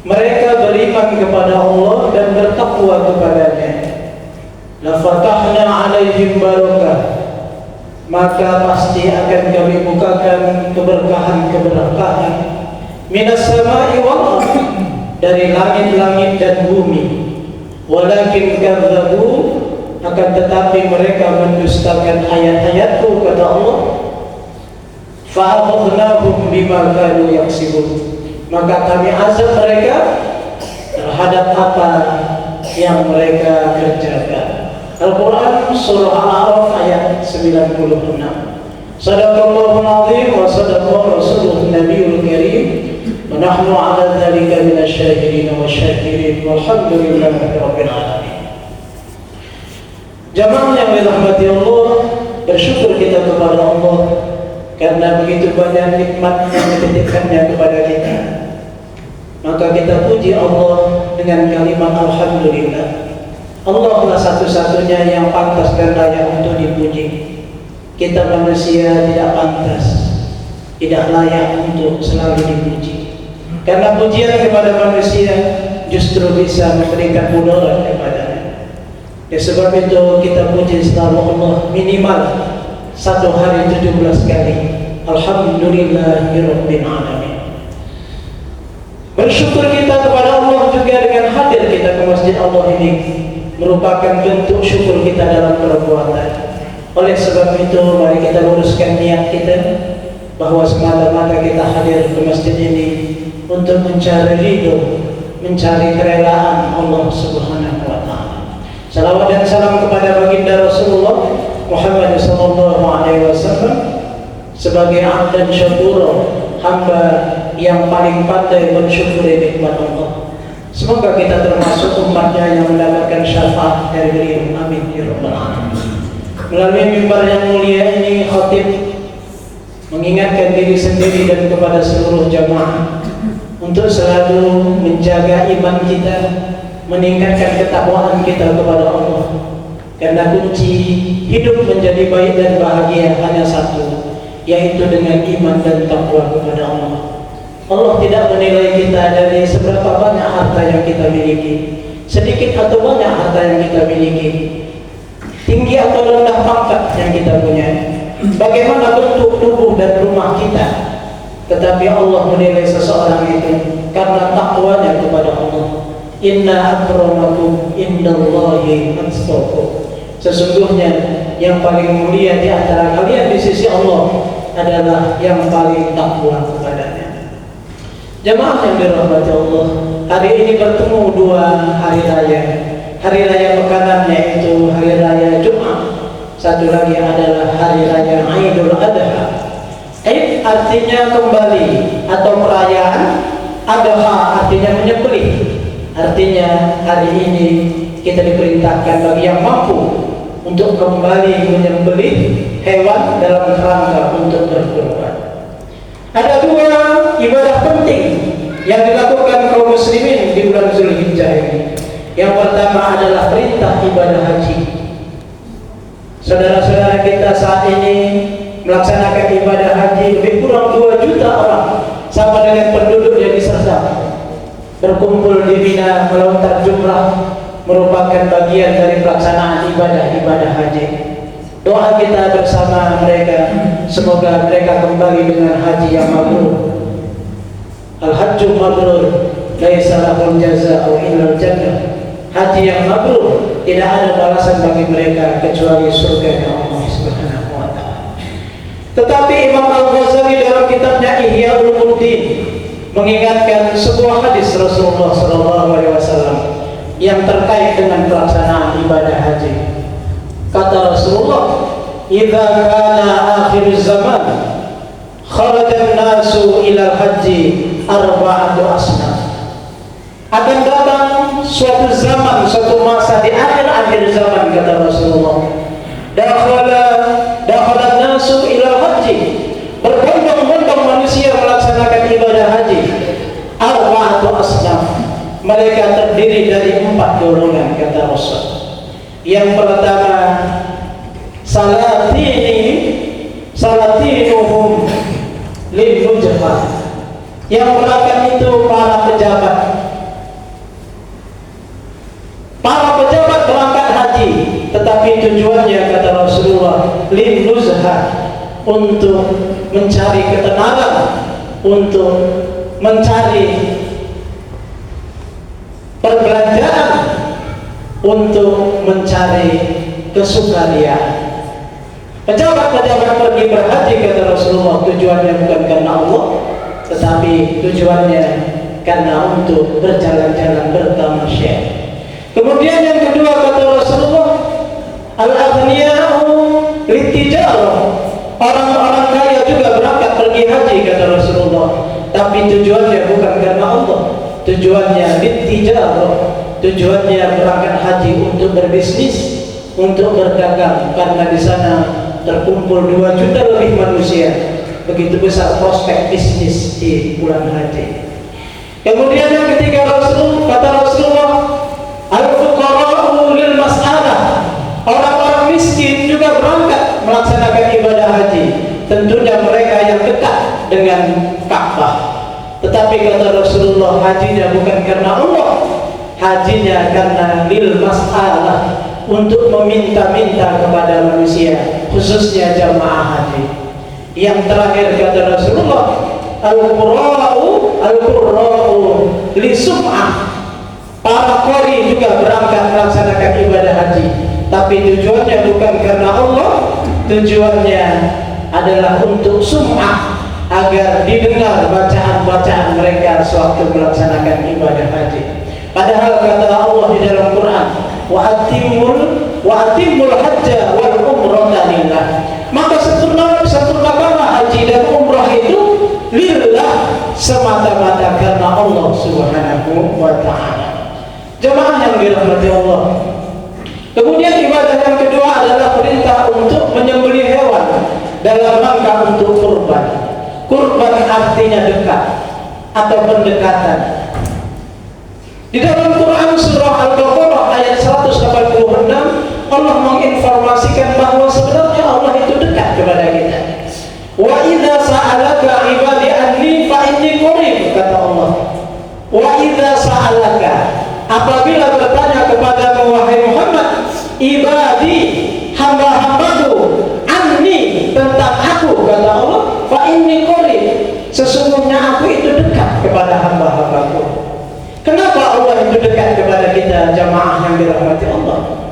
mereka beriman kepada Allah dan bertakwa kepadanya, la fatahna alaihim barakah, maka pasti akan kami bukakan keberkahan-keberkahan minas sama'i wal ardh, dari langit-langit dan bumi. Walakin kadzabu, akan tetapi mereka mendustakan ayat-ayatku, kata Allah. Fa'akhadnahum bima kanu yaksibun, maka kami azab mereka terhadap apa yang mereka kerjakan. Al-Quran surah Al-A'raf ayat 96. Sadaqallahul azim wa sadaqa rasuluhun nabiyul karim wa nahnu ala dzalika minasyahidin wa syakirin walhamdulillahi rabbil alamin. Jamaah yang dirahmati Allah, bersyukur kita kepada Allah karena begitu banyak nikmat yang dititipkannya kepada kita. Maka kita puji Allah dengan kalimat alhamdulillah. Allah lah satu-satunya yang pantas dan layak untuk dipuji. Kita manusia tidak pantas, tidak layak untuk selalu dipuji. Karena pujian kepada manusia justru bisa memberikan mudarat kepadanya. Ya, sebab itu kita puji selalu Allah minimal satu hari 17 kali. Alhamdulillahirabbil alamin. Bersyukur kita kepada Allah juga dengan hadir kita ke masjid Allah ini merupakan bentuk syukur kita dalam perbuatan. Oleh sebab itu mari kita luruskan niat kita bahwa semata-mata kita hadir ke masjid ini untuk mencari ridho, mencari kerelaan Allah Subhanahu wa taala. Salawat dan salam kepada baginda Rasulullah Muhammad sallallahu alaihi wasallam sebagai abd dan syukur, hamba yang paling pandai mensyukuri nikmat Allah. Semoga kita termasuk umatnya yang mendapatkan syafaat dari beliau. Amin ya rabbal alamin. Melalui mimbar yang mulia ini, khatib mengingatkan diri sendiri dan kepada seluruh jamaah untuk selalu menjaga iman kita, meningkatkan ketakwaan kita kepada Allah. Karena kunci hidup menjadi baik dan bahagia hanya satu, yaitu dengan iman dan takwa kepada Allah. Allah tidak menilai kita dari seberapa banyak harta yang kita miliki, sedikit atau banyak harta yang kita miliki, tinggi atau rendah pangkat yang kita punya, bagaimana bentuk tubuh dan rumah kita. Tetapi Allah menilai seseorang itu karena takwanya kepada Allah. Inna akramakum indallahi atqakum. Sesungguhnya yang paling mulia di antara kalian di sisi Allah adalah yang paling takwa kepadanya. Jemaah yang dirahmati Allah, hari ini bertemu dua hari raya. Hari raya pekanan yaitu hari raya Jumat. Satu lagi adalah hari raya Idul Adha. Id artinya kembali atau perayaan, Adha artinya menyembelih. Artinya hari ini kita diperintahkan bagi yang mampu untuk kembali menyembelih hewan dalam kerangka untuk berkurban. Ada dua ibadah penting yang dilakukan kaum muslimin di bulan Zulhijjah ini. Yang pertama adalah perintah ibadah haji. Saudara-saudara kita saat ini melaksanakan ibadah haji lebih kurang 2 juta orang, sama dengan penduduk yang di Serdang. Berkumpul di Mina melontar jumrah merupakan bagian dari pelaksanaan ibadah haji. Doa kita bersama mereka, semoga mereka kembali dengan haji yang mabrur. Al-hajju mabrur, laisa lahul jazaa'u illa al-jannah. Haji yang mabrur, tidak ada balasan bagi mereka kecuali surga Allah Subhanahu wa taala. Tetapi Imam Al-Ghazali dalam kitabnya Ihya Ulumuddin mengingatkan sebuah hadis Rasulullah sallallahu alaihi wasallam yang terkait dengan pelaksanaan ibadah haji. Kata Rasulullah, "Idza kana akhir zaman, kharaja an-nasu ila haji arba'atu asnaf." Akan datang suatu zaman, suatu masa di akhir zaman, kata Rasulullah. Dakhala an-nasu ila haji. Berbondong-bondong manusia melaksanakan ibadah haji. Arba'atu asnaf. Mereka terdiri dari 4 golongan, kata Rasul. Yang pertama, salatinuhum lil-nujabah. Yang pertama itu para pejabat, tetapi tujuannya kata Rasulullah linuzha, untuk mencari ketenaran, untuk mencari perbelanjaan, untuk mencari kesukariaan. Pejabat-pejabat pergi berhaji kata Rasulullah tujuannya bukan karena Allah, tetapi tujuannya karena untuk berjalan-jalan bertamasya. Kemudian yang kedua kata Rasulullah, al-aghniya'u litijarah, orang-orang kaya juga berangkat pergi haji kata Rasulullah, tapi tujuannya bukan karena Allah, tujuannya litijarah, tujuannya berangkat haji untuk berbisnis, untuk berdagang, karena di sana terkumpul 2 juta lebih manusia. Begitu besar prospek bisnis di bulan haji. Kemudian yang ketiga kata Rasulullah, al-fuqara'u lil mas'alah, orang-orang miskin juga berangkat melaksanakan ibadah haji. Tentunya mereka yang dekat dengan Ka'bah. Tetapi kata Rasulullah, hajinya bukan karena Allah, hajinya karena lil mas'alah, untuk meminta-minta kepada manusia, khususnya jamaah haji. Yang terakhir kata Rasulullah, al-qurra'u li sum'ah, para qari juga berangkat melaksanakan ibadah haji, tapi tujuannya bukan karena Allah, tujuannya adalah untuk sum'ah, agar didengar bacaan-bacaan mereka sewaktu melaksanakan ibadah haji. Padahal kata Allah di dalam Quran, wa atimul hajja wal umrata lillah, maka sempurnakanlah haji dan umrah itu lillah, semata-mata karena Allah Subhanahu wa ta'ala. Jemaah yang dirahmati Allah, kemudian ibadah yang kedua adalah perintah untuk menyembelih hewan dalam rangka untuk kurban. Kurban artinya dekat atau pendekatan. Di dalam Quran surah Al-Baqarah ayat 186, Allah menginformasikan bahwa sebenarnya Allah itu dekat kepada kita. Wa idza sa'alaka ibadi anni fa inni qarib, kata Allah. Wa idza sa'alaka, apabila bertanya kepadamu wahai Muhammad, ibadi, hamba-hambaku, anni, tentang aku, kata Allah, fa inni qarib, sesungguhnya aku itu dekat kepada hamba-hambaku. Kenapa Allah itu dekat kepada kita, jamaah yang dirahmati Allah?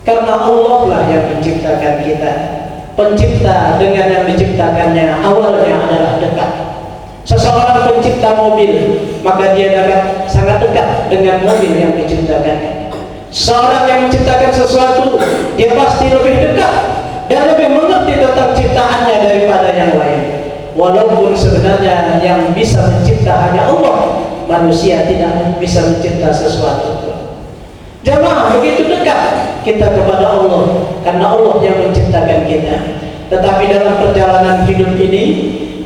Karena Allah lah yang menciptakan kita. Pencipta dengan yang diciptakannya awalnya adalah dekat. Seseorang pencipta mobil, maka dia sangat dekat dengan mobil yang diciptakannya. Seorang yang menciptakan sesuatu, dia pasti lebih dekat dan lebih mengerti tentang ciptaannya daripada yang lain. Walaupun sebenarnya yang bisa mencipta hanya Allah, manusia tidak bisa mencipta sesuatu. Jamaah, begitu dekat kita kepada Allah karena Allah yang menciptakan kita. Tetapi dalam perjalanan hidup ini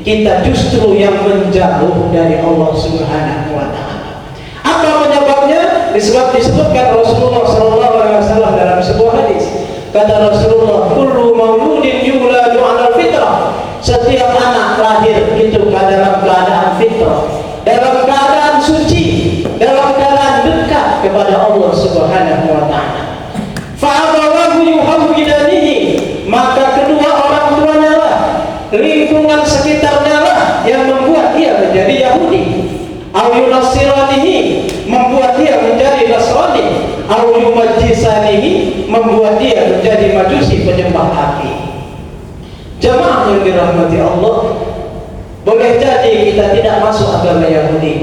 kita justru yang menjauh dari Allah Subhanahu wa ta'ala. Apa penyebabnya? Disebutkan Rasulullah SAW dalam sebuah hadis. Kata Rasulullah, kullu mauludin yuladu 'alal fitrah, setiap anak lahir itu dalam keadaan fitrah, dalam keadaan suci, dalam keadaan dekat kepada Allah Subhanahu wa ta'ala. Fa'abawahu yuhawwidanihi, maka kedua orang tuanya lah, lingkungan sekitarnya lah yang membuat dia menjadi Yahudi. Au yunasiranihi, membuat dia menjadi Nasrani. Au yumajjisanihi, membuat dia menjadi Majusi, penyembah api. Jamaah yang dirahmati Allah, boleh jadi kita tidak masuk agama Yahudi,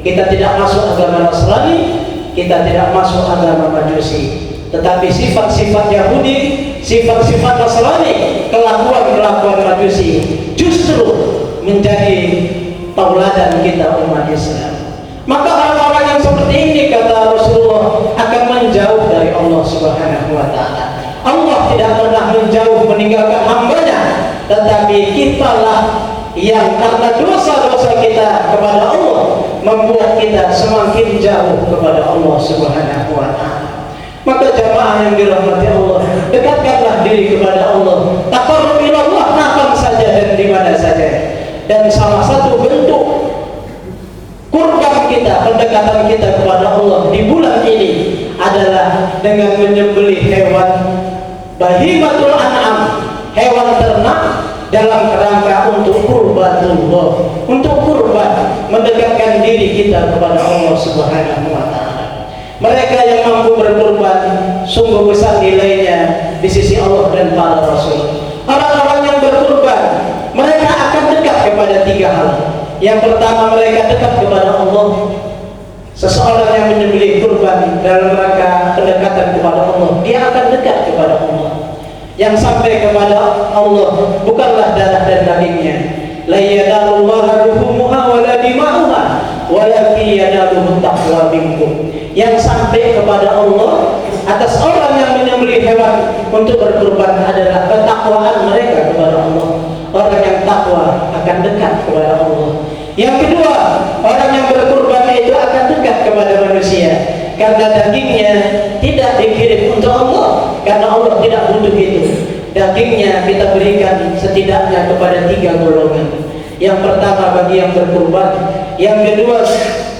kita tidak masuk agama Nasrani, kita tidak masuk agama Majusi, tetapi sifat-sifat Yahudi, sifat-sifat Nasrani, kelakuan-kelakuan Majusi justru menjadi tauladan kita umat Islam. Maka orang-orang yang seperti ini, kata Rasulullah, akan menjauh dari Allah Subhanahu wa ta'ala. Allah tidak pernah menjauh meninggalkan hambanya, tetapi kitalah yang karena dosa-dosa kita kepada Allah membuat kita semakin jauh kepada Allah Subhanahu wa ta'ala. Maka jamaah yang dirahmati Allah, dekatkanlah diri kepada Allah. Taqarrub ila Allah kapan saja dan di mana saja. Dan salah satu bentuk kurban kita, pendekatan kita kepada Allah di bulan ini adalah dengan menyembelih hewan bahimatul an'am, hewan ternak, dalam kerangka untuk qurbatullah, untuk kurban, mendekatkan diri kita kepada Allah Subhanahu wa taala. Mereka yang mampu berkurban sungguh besar nilainya di sisi Allah dan para rasul. Orang-orang yang berkurban, mereka akan dekat kepada tiga hal. Yang pertama, mereka dekat kepada Allah. Seseorang yang menyembelih kurban dalam rangka pendekatan kepada Allah, dia akan dekat kepada Allah. Yang sampai kepada Allah bukanlah darah dan dagingnya. La yanalullaha luhumuha wala dima'uha walakin yanaluhu taqwa minkum. Yang sampai kepada Allah atas orang yang menyembelih hewan untuk berkurban adalah ketakwaan mereka kepada Allah. Orang yang takwa akan dekat kepada Allah. Yang kedua, orang yang berkurban itu akan dekat kepada manusia karena dagingnya tidak dikirim untuk Allah, karena Allah tidak butuh itu. Dagingnya kita berikan setidaknya kepada tiga golongan. Yang pertama bagi yang berkurban, yang kedua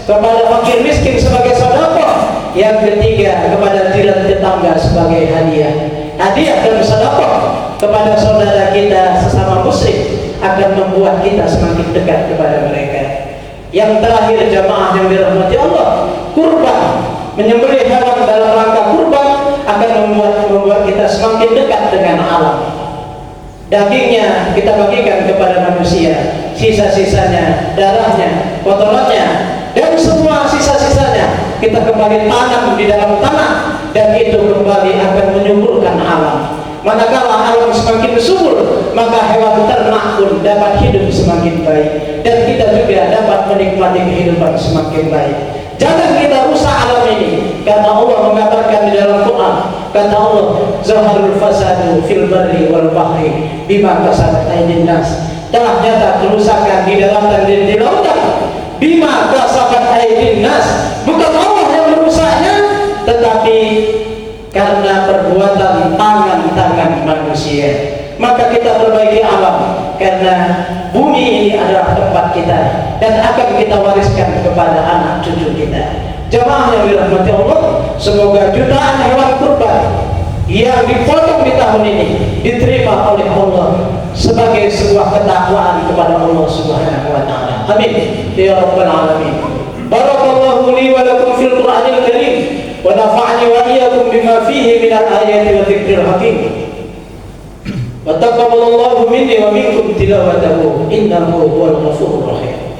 kepada fakir miskin sebagai sedekah, yang ketiga kepada jiran tetangga sebagai hadiah. Hadiah dan sedekah kepada saudara kita sesama muslim akan membuat kita semakin dekat kepada mereka. Yang terakhir jamaah yang dirahmati Allah, kurban, menyembelih hewan dalam rangka kurban akan membuat kita semakin dekat dengan alam. Dagingnya kita bagikan kepada manusia, sisa-sisanya, darahnya, kotorannya, dan semua sisa-sisanya kita kembali tanam di dalam tanah, dan itu kembali akan menyuburkan alam. Manakala alam semakin subur, maka hewan ternak pun dapat hidup semakin baik, dan kita juga dapat menikmati kehidupan semakin baik. Jangan kita rusak alam ini, karena Allah mengatakan di dalam Quran, kata Allah, zaharul fasadu fil barri wal bahri bima kasabat aydin nas. Telah nyata kerusakan di dalam dan di lautan bima kasabat aydin nas. Bukan Allah yang merusaknya, tetapi karena perbuatan tangan-tangan manusia. Maka kita perbaiki alam, karena bumi ini adalah tempat kita dan akan kita wariskan kepada anak cucu kita. Jamaah yang dirahmati Allah, semoga jutaan hewan kurban yang dipotong di tahun ini diterima oleh Allah sebagai sebuah ketakwaan kepada Allah Subhanahu wa taala. Amin ya rabbal alamin. Barakallahu li wa lakum fil Qur'anil Karim wa nafa'ani wa iyyakum bima fihi minal ayati wa dzikril hakim. Wa taqabbalallahu minni wa minkum tilawatahu innahu huwal ghafurur rahim.